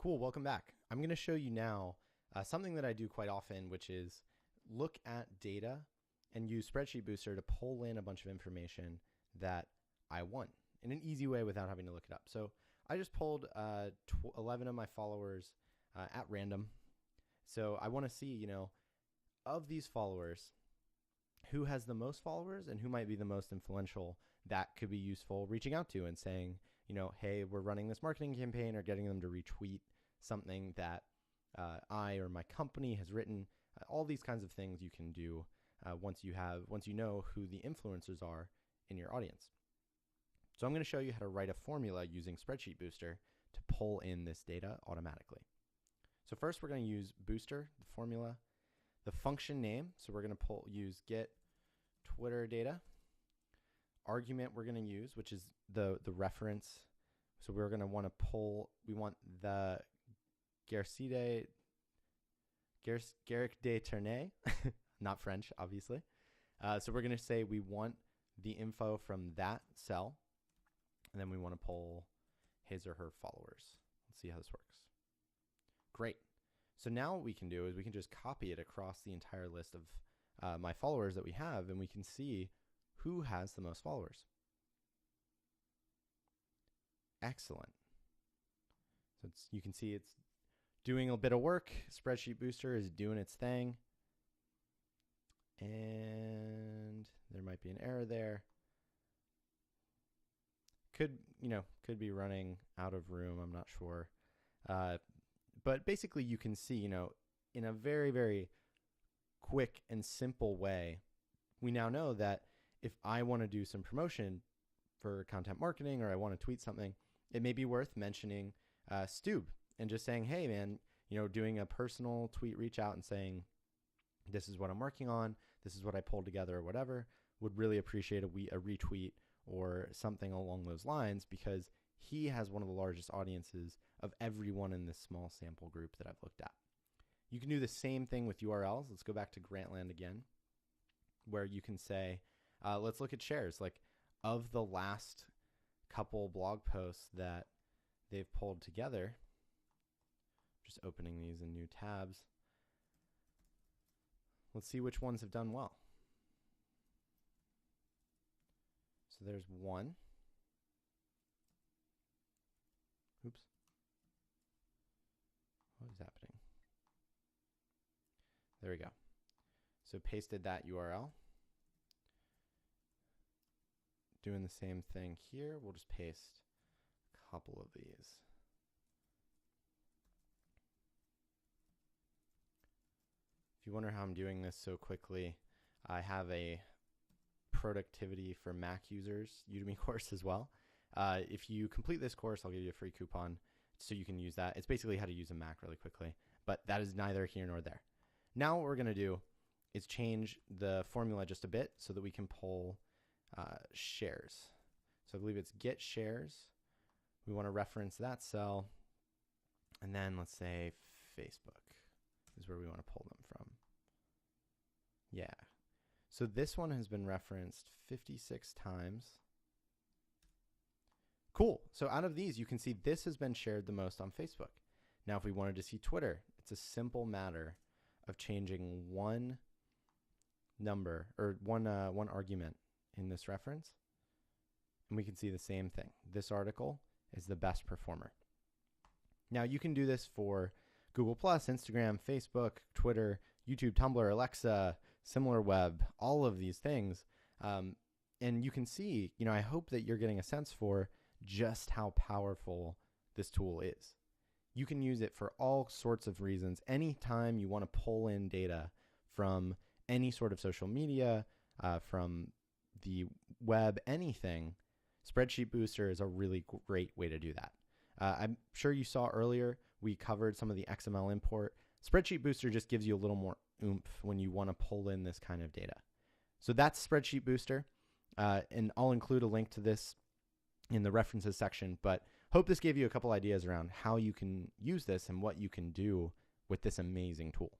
Cool, welcome back. I'm going to show you now something that I do quite often, which is look at data and use Spreadsheet Booster to pull in a bunch of information that I want in an easy way without having to look it up. So I just pulled 11 of my followers at random. So I want to see, of these followers, who has the most followers and who might be the most influential that could be useful reaching out to and saying, hey, we're running this marketing campaign, or getting them to retweet something that I or my company has written. All these kinds of things you can do once you know who the influencers are in your audience. So I'm going to show you how to write a formula using Spreadsheet Booster to pull in this data automatically. So first we're going to use Booster, the formula, the function name. So we're going to use get Twitter data. Argument we're going to use, which is the reference. So we're going to want to pull, we want the Garrick de Ternay, not French, obviously. So we're going to say we want the info from that cell, and then we want to pull his or her followers. Let's see how this works. Great. So now what we can do is we can just copy it across the entire list of my followers that we have, and we can see who has the most followers. Excellent. So you can see it's doing a bit of work. Spreadsheet Booster is doing its thing. And there might be an error there. Could be running out of room. I'm not sure. But basically you can see, in a very, very quick and simple way, we now know that if I want to do some promotion for content marketing, or I want to tweet something, it may be worth mentioning Stube and just saying, hey man, doing a personal tweet reach out and saying, this is what I'm working on, this is what I pulled together, or whatever. Would really appreciate a retweet or something along those lines, because he has one of the largest audiences of everyone in this small sample group that I've looked at. You can do the same thing with URLs. Let's go back to Grantland again, where you can say, let's look at shares. Like, of the last couple blog posts that they've pulled together, just opening these in new tabs, let's see which ones have done well. So there's one. Oops. What is happening? There we go. So pasted that URL. Doing the same thing here. We'll just paste a couple of these. If you wonder how I'm doing this so quickly, I have a productivity for Mac users Udemy course as well. If you complete this course, I'll give you a free coupon so you can use that. It's basically how to use a Mac really quickly, but that is neither here nor there. Now what we're going to do is change the formula just a bit so that we can pull shares. So I believe it's get shares. We want to reference that cell, and then let's say Facebook is where we want to pull them from. Yeah. So this one has been referenced 56 times. Cool. So out of these, you can see this has been shared the most on Facebook. Now, if we wanted to see Twitter, it's a simple matter of changing one number or one argument in this reference, and we can see the same thing. This article is the best performer. Now, you can do this for Google+, Instagram, Facebook, Twitter, YouTube, Tumblr, Alexa, SimilarWeb, all of these things. And you can see, I hope that you're getting a sense for just how powerful this tool is. You can use it for all sorts of reasons. Anytime you want to pull in data from any sort of social media, from the web, anything, Spreadsheet Booster is a really great way to do that. I'm sure you saw earlier, we covered some of the XML import. Spreadsheet Booster just gives you a little more oomph when you want to pull in this kind of data. So that's Spreadsheet Booster, and I'll include a link to this in the references section, but hope this gave you a couple ideas around how you can use this and what you can do with this amazing tool.